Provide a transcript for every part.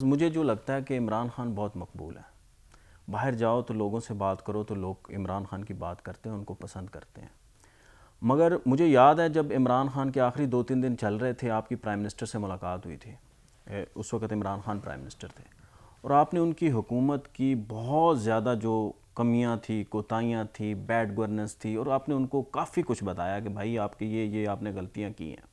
مجھے جو لگتا ہے کہ عمران خان بہت مقبول ہے. باہر جاؤ تو لوگوں سے بات کرو تو لوگ عمران خان کی بات کرتے ہیں, ان کو پسند کرتے ہیں. مگر مجھے یاد ہے جب عمران خان کے آخری 2-3 دن چل رہے تھے, آپ کی پرائم منسٹر سے ملاقات ہوئی تھی. اس وقت عمران خان پرائم منسٹر تھے, اور آپ نے ان کی حکومت کی بہت زیادہ جو کمیاں تھی, کوتاہیاں تھی, بیڈ گورننس تھی, اور آپ نے ان کو کافی کچھ بتایا کہ بھائی آپ کے یہ آپ نے غلطیاں کی ہیں.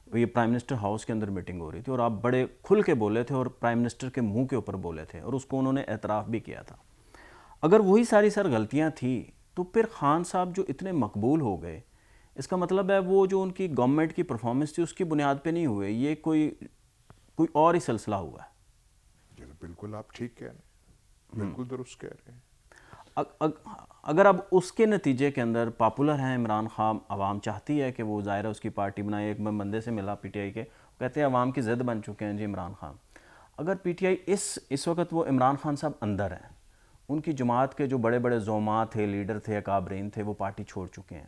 یہ پرائم منسٹر ہاؤس کے اندر میٹنگ ہو رہی تھی اور آپ بڑے کھل کے بولے تھے اور پرائم منسٹر کے منہ کے اوپر بولے تھے, اور اس کو انہوں نے اعتراف بھی کیا تھا. اگر وہی ساری غلطیاں تھیں تو پھر خان صاحب جو اتنے مقبول ہو گئے, اس کا مطلب ہے وہ جو ان کی گورنمنٹ کی پرفارمنس تھی اس کی بنیاد پہ نہیں ہوئے, یہ کوئی اور ہی سلسلہ ہوا ہے. بالکل آپ ٹھیک کہہ رہے ہیں, بالکل درست کہہ رہے ہیں. اگر اب اس کے نتیجے کے اندر پاپولر ہیں عمران خان, عوام چاہتی ہے کہ وہ ظاہر ہے اس کی پارٹی بنائے. ایک میں بندے سے ملا پی ٹی آئی کے, کہتے ہیں عوام کی ضد بن چکے ہیں جی عمران خان. اگر پی ٹی آئی اس وقت وہ عمران خان صاحب اندر ہیں, ان کی جماعت کے جو بڑے بڑے زعماء تھے, لیڈر تھے, اکابرین تھے, وہ پارٹی چھوڑ چکے ہیں.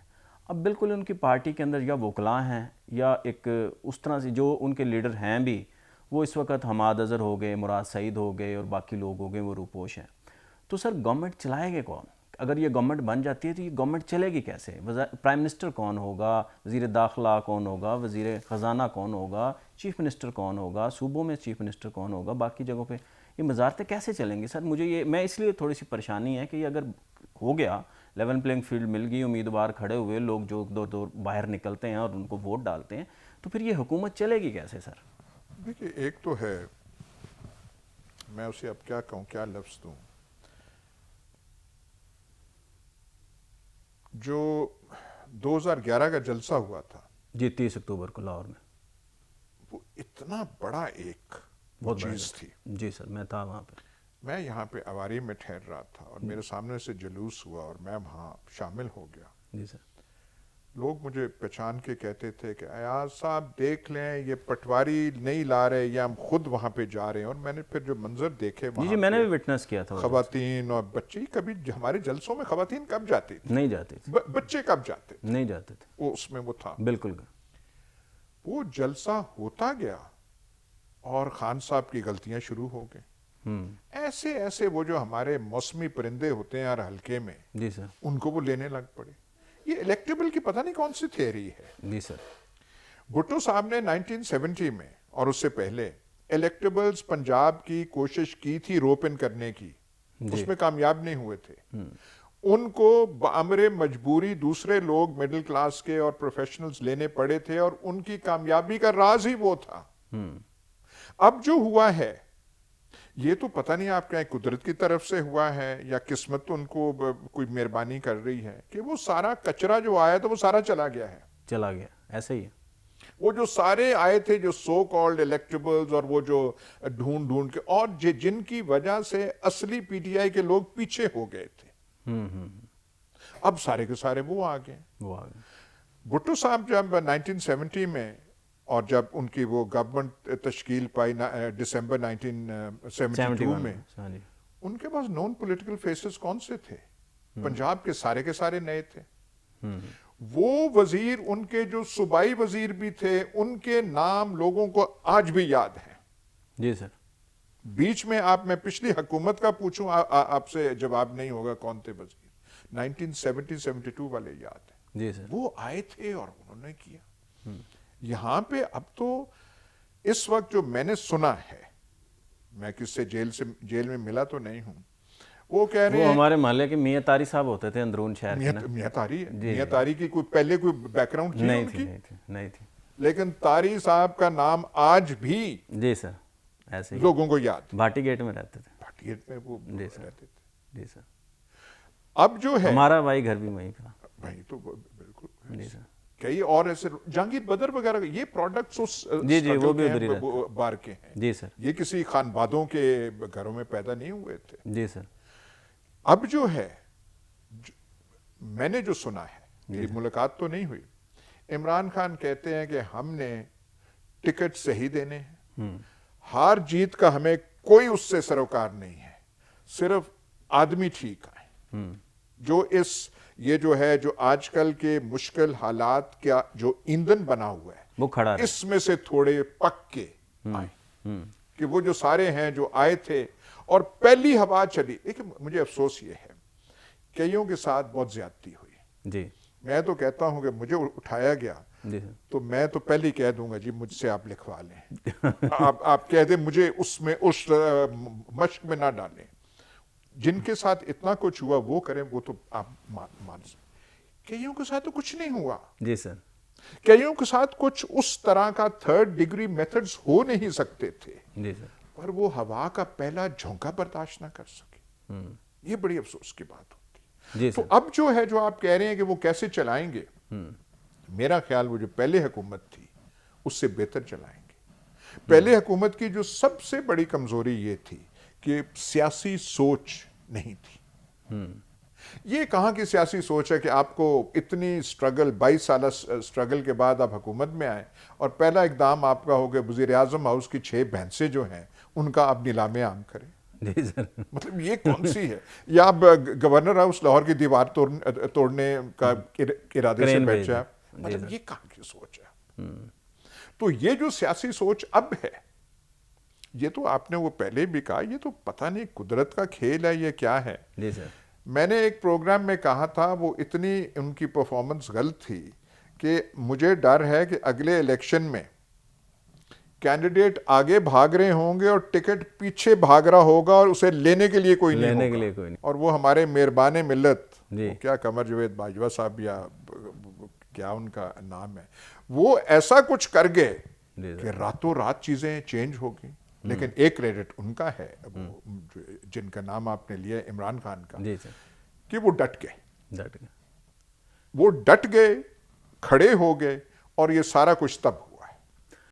اب بالکل ان کی پارٹی کے اندر یا وکلاء ہیں یا ایک اس طرح سے جو ان کے لیڈر ہیں بھی, وہ اس وقت حماد اظہر ہو گئے, مراد سعید ہو گئے, اور باقی لوگ ہو گئے وہ روپوش ہیں. تو سر گورنمنٹ چلائے گے کون؟ اگر یہ گورنمنٹ بن جاتی ہے تو یہ گورنمنٹ چلے گی کیسے؟ پرائم منسٹر کون ہوگا, وزیر داخلہ کون ہوگا, وزیر خزانہ کون ہوگا, چیف منسٹر کون ہوگا, صوبوں میں چیف منسٹر کون ہوگا, باقی جگہوں پہ یہ وزارتیں کیسے چلیں گی؟ سر مجھے میں اس لیے تھوڑی سی پریشانی ہے کہ یہ اگر ہو گیا, لیول پلینگ فیلڈ مل گئی, امیدوار کھڑے ہوئے, لوگ جو دور باہر نکلتے ہیں اور ان کو ووٹ ڈالتے ہیں, تو پھر یہ حکومت چلے گی کیسے سر؟ دیکھیے, ایک تو ہے, میں اسے اب کیا کہوں, کیا لفظ دوں, جو 2011 کا جلسہ ہوا تھا جی 30 اکتوبر کو لاہور میں, وہ اتنا بڑا ایک بہت بڑا چیز جلسہ. تھی. جی سر, میں تھا وہاں پہ. میں یہاں پہ اواری میں ٹھہر رہا تھا اور میرے سامنے سے جلوس ہوا اور میں وہاں شامل ہو گیا. جی سر. لوگ مجھے پہچان کے کہتے تھے کہ ایاز صاحب دیکھ لیں, یہ پٹواری نہیں لا رہے, یا ہم خود وہاں پہ جا رہے ہیں. اور میں نے پھر جو منظر دیکھے جی وہاں میں نے پہ, بھی وٹنس کیا تھا وہ جلسہ. خواتین اور بچے, کبھی ہمارے جلسوں میں خواتین کب جاتی تھی؟ نہیں جاتے تھے. بچے کب جاتے تھے؟ نہیں جاتے تھے. وہ اس میں وہ تھا. بالکل. وہ جلسہ ہوتا گیا اور خان صاحب کی غلطیاں شروع ہو گئیں. ایسے وہ جو ہمارے موسمی پرندے ہوتے ہیں ہر حلقے میں, جی سر. ان کو وہ لینے لگ پڑے. یہ الیکٹیبل کی پتہ نہیں کون سی تھیوری ہے. جی سر. بھٹو صاحب نے 1970 میں اور اس سے پہلے الیکٹیبلز پنجاب کی کوشش کی تھی روپ ان کرنے کی, اس میں کامیاب نہیں ہوئے تھے. ان کو بامر مجبوری دوسرے لوگ مڈل کلاس کے اور پروفیشنلز لینے پڑے تھے, اور ان کی کامیابی کا راز ہی وہ تھا. اب جو ہوا ہے یہ تو پتہ نہیں آپ کہیں قدرت کی طرف سے ہوا ہے یا قسمت ان کو کوئی مہربانی کر رہی ہے کہ وہ سارا کچرا جو آیا تھا وہ سارا چلا گیا ہے. چلا گیا, ایسے ہی ہے. وہ جو سارے آئے تھے جو سو کالڈ الیکٹیبلز, اور وہ جو ڈھونڈ کے, اور جن کی وجہ سے اصلی پی ٹی آئی کے لوگ پیچھے ہو گئے تھے, اب سارے کے سارے وہ آ گئے. بھٹو صاحب جب 1970 میں, اور جب ان کی وہ گورنمنٹ تشکیل پائی دسمبر 1972 میں, ان کے پاس نون پولیٹیکل فیسز کون سے تھے؟ پنجاب کے سارے نئے تھے. وہ وزیر, ان کے جو صوبائی وزیر بھی تھے, ان کے نام لوگوں کو آج بھی یاد ہیں. جی سر. بیچ میں آپ, میں پچھلی حکومت کا پوچھوں, آپ سے جواب نہیں ہوگا کون تھے وزیر. 1970-72 والے یاد ہیں. جی سر. وہ آئے تھے اور انہوں نے کیا. یہاں پہ اب تو اس وقت جو میں نے سنا ہے, میں کس سے جیل میں ملا تو نہیں ہوں, وہ کہہ رہے ہیں, وہ ہمارے محلے کے میاں طاری صاحب ہوتے تھے اندرون شہر کے. میاں طاری ہے, میاں طاری کی پہلے کوئی بیک گراؤنڈ تھی ان کی؟ نہیں تھی. لیکن طاری صاحب کا نام آج بھی جی سر ایسے ہی لوگوں کو یاد. بھاٹی گیٹ میں رہتے تھے. بھاٹی گیٹ میں وہ رہتے تھے. جی سر. اب جو ہے ہمارا بھائی گھر بھی وہیں تھا. بھائی تو بالکل. جی سر. کئی اور ایسے جہانگیر بدر وغیرہ, یہ پروڈکٹس جی وہ بھی ادھر ہی رہتے بار کے ہیں. جی سر. یہ کسی خانبادوں کے گھروں میں پیدا نہیں ہوئے تھے. جی سر. اب جو ہے, میں نے جو سنا ہے, میری ملاقات تو نہیں ہوئی, عمران خان کہتے ہیں کہ ہم نے ٹکٹ صحیح دینے ہیں, ہار جیت کا ہمیں کوئی اس سے سروکار نہیں ہے, صرف آدمی ٹھیک آئے. جو یہ جو ہے, جو آج کل کے مشکل حالات کا جو ایندھن بنا ہوا ہے, وہ کھڑا ہے, اس میں سے تھوڑے پک کے آئیں. کہ وہ جو سارے ہیں جو آئے تھے اور پہلی ہوا چلی. لیکن مجھے افسوس یہ ہے کئیوں کے ساتھ بہت زیادتی ہوئی. جی میں تو کہتا ہوں کہ مجھے اٹھایا گیا جی تو میں تو پہلے ہی کہہ دوں گا جی مجھ سے آپ لکھوا لیں. آپ کہہ دیں مجھے اس مشق میں نہ ڈالیں. جن کے ساتھ اتنا کچھ ہوا وہ کریں, وہ تو آپ مان سکتے. کئیوں کے ساتھ تو کچھ نہیں ہوا. جی سر. کئیوں کے ساتھ کچھ اس طرح کا تھرڈ ڈگری میتھڈز ہو نہیں سکتے تھے, جی سر. پر وہ ہوا کا پہلا جھونکا برداشت نہ کر سکے. یہ بڑی افسوس کی بات ہوتی. جی تو سر. اب جو ہے جو آپ کہہ رہے ہیں کہ وہ کیسے چلائیں گے, میرا خیال وہ جو پہلے حکومت تھی اس سے بہتر چلائیں گے. پہلے حکومت کی جو سب سے بڑی کمزوری یہ تھی کہ سیاسی سوچ نہیں تھی. یہ کہاں کی سیاسی سوچ ہے کہ آپ کو اتنی سٹرگل 22 سالہ سٹرگل کے بعد آپ حکومت میں آئیں اور پہلا اقدام آپ کا ہو گیا وزیر اعظم ہاؤس کی 6 بہنسیں جو ہیں ان کا آپ نیلام عام کریں. جی سر. مطلب یہ کون سی ہے؟ یا آپ گورنر ہاؤس لاہور کی دیوار توڑنے کا ارادے سے بیٹھ جائیں. مطلب یہ کہاں کی سوچ ہے؟ تو یہ جو سیاسی سوچ اب ہے, یہ تو آپ نے وہ پہلے بھی کہا, یہ تو پتہ نہیں قدرت کا کھیل ہے یہ کیا ہے. جی سر. میں نے ایک پروگرام میں کہا تھا وہ اتنی ان کی پرفارمنس غلط تھی کہ مجھے ڈر ہے کہ اگلے الیکشن میں کینڈیڈیٹ آگے بھاگ رہے ہوں گے اور ٹکٹ پیچھے بھاگ رہا ہوگا اور اسے لینے کے لیے کوئی نہیں ہوگا. اور وہ ہمارے مہربان ملت کیا قمر جاوید باجوہ صاحب یا کیا ان کا نام ہے, وہ ایسا کچھ کر گئے کہ راتوں رات چیزیں چینج ہو گئیں. لیکن ایک کریڈٹ ان کا ہے جن کا نام آپ نے لیا عمران خان کا, کہ وہ ڈٹ گئے, وہ ڈٹ گئے, کھڑے ہو گئے, اور یہ سارا کچھ تب ہوا.